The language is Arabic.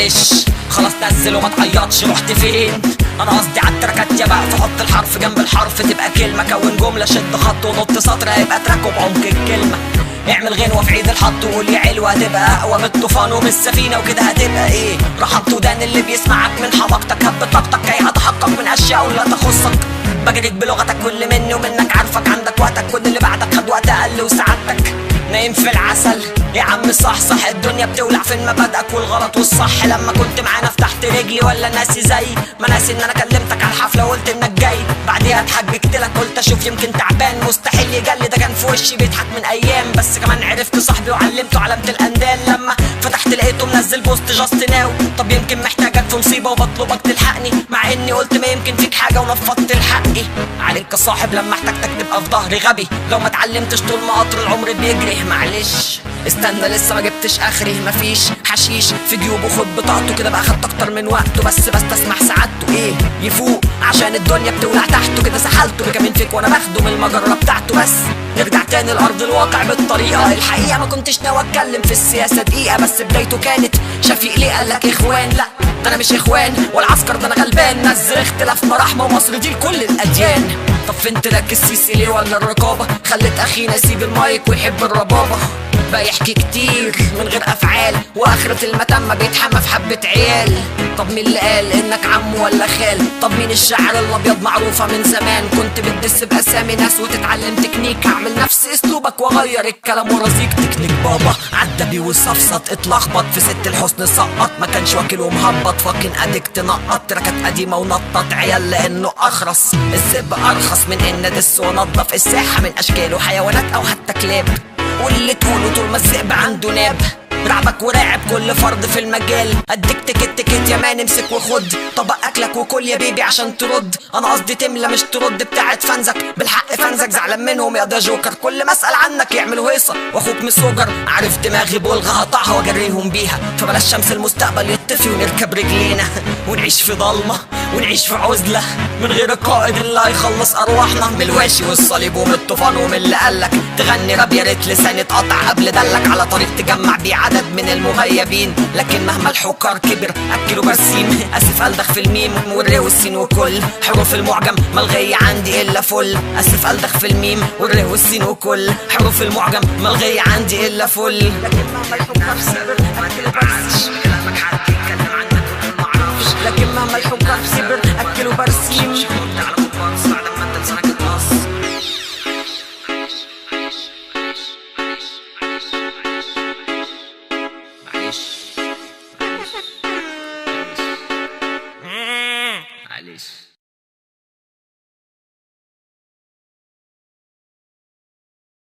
معلش خلاص نزل وما تعيطش رحت فين. انا قصدي عالتراكات يا بقى، فحط الحرف جنب الحرف تبقى كلمة، كون جملة شد خط ونط سطر هيبقى تراك وبعمق الكلمة. اعمل غنوة في عيد الحط وقول يا حلوة، هتبقى اقوى من الطوفان ومن السفينة وكده هتبقى ايه. رحمت ودان اللي بيسمعك من حماقتك، هب طاقتك كي اتحقق من اشياء لا تخصك. بجريك بلغتك كل مني ومنك عارفك، عندك وقتك كل اللي بعدك خد وقت اقل وسعادتك. نايم في العسل يا عم صح الدنيا بتولع في مبادئك والغلط والصح. لما كنت معانا فتحت رجلي ولا ناسي زي ما ناسي ان انا كلمتك على الحفله وقلت انك جاي. بعديها اتحججت لك قلت اشوف يمكن تعبان، مستحيل يجلي ده كان في وشي بيضحك من ايام. بس كمان عرفت صاحبي وعلمته علامه الاندال، لما فتحت لقيته منزل بوست جاست ناو. طب يمكن محتاجك في مصيبه وبطلبك تلحقني، مع اني قلت ما يمكن فيك حاجه ونفضت الحقي. عليك يا صاحب لما احتاجتك تبقى في ظهري غبي، لو ما اتعلمتش طول ما قطر العمر بيجري. معلش استنى لسه ما جبتش اخري، مفيش حشيش في جيوبه خد بطاقته كده بقى، خدت اكتر من وقته بس بستسمح سعادته ايه يفوق عشان الدنيا بتولع تحته كده. سحلته بكمين فيك وانا باخده من المجره بتاعته. بس نرجع تاني لارض الواقع بالطريقه الحقيقه، ما كنتش ناوي اتكلم في السياسه دقيقه، بس بدايته كانت شفيق ليه قالك اخوان. لا ده انا مش اخوان ولا عسكر، ده انا غلبان. نزل اختلافنا رحمه ومصر دي لكل الاديان. طب فين تراك السيسي ليه ولا الرقابه، خلت اخينا يسيب المايك ويحب الربابه. بقى يحكي كتير من غير افعال، واخرة المتمة بيتحمى في حبة عيال. طب مين اللي قال انك عم ولا خال؟ طب مين الشاعر الابيض معروفة من زمان، كنت بتدس باسامي ناس وتتعلم تكنيك. هعمل نفس اسلوبك واغير الكلام ورزيك تكنيك. بابا عدى بيه وصفصت اتلخبط في ست الحسن سقط، ما كانش واكل ومهبط فاكن اديك تنقط تركات قديمة ونطط عيال لانه اخرس. الذئب ارخص من ان ادس وانضف الساحة من اشكال وحيوانات او حتى كلاب. واللي تقوله طول ما الذئب عنده ناب، رعبك وراعب كل فرد في المجال. اديك تكت يا مان امسك وخد طبق اكلك وكل يا بيبي عشان ترد. انا قصدي تملى مش ترد بتاعت فانزك، بالحق فانزك زعلان منهم يا ده جوكر. كل ما اسال عنك يعملوا هيصه واخوك مسوجر. عارف دماغي بلغه هقطعها واجريهم بيها، فبلاش شمس المستقبل يطفي ونركب رجلينا ونعيش في ضلمه ونعيش في عزله من غير القائد اللي هيخلص ارواحنا. من الواشي والصليب ومن الطوفان ومن اللي قالك تغني راب يا ريت لساني اتقطع قبل دلك، على طريق تجمع بيه عدد من المغيبين. لكن مهما الحكار كبر اكله برسيم، اسف الدخ في الميم والري والسين وكل حروف المعجم ملغية عندي الا فل. اسف الدخ في الميم والري والسين وكل حروف المعجم ملغية عندي الا فل. لكن مهما الحكار كبر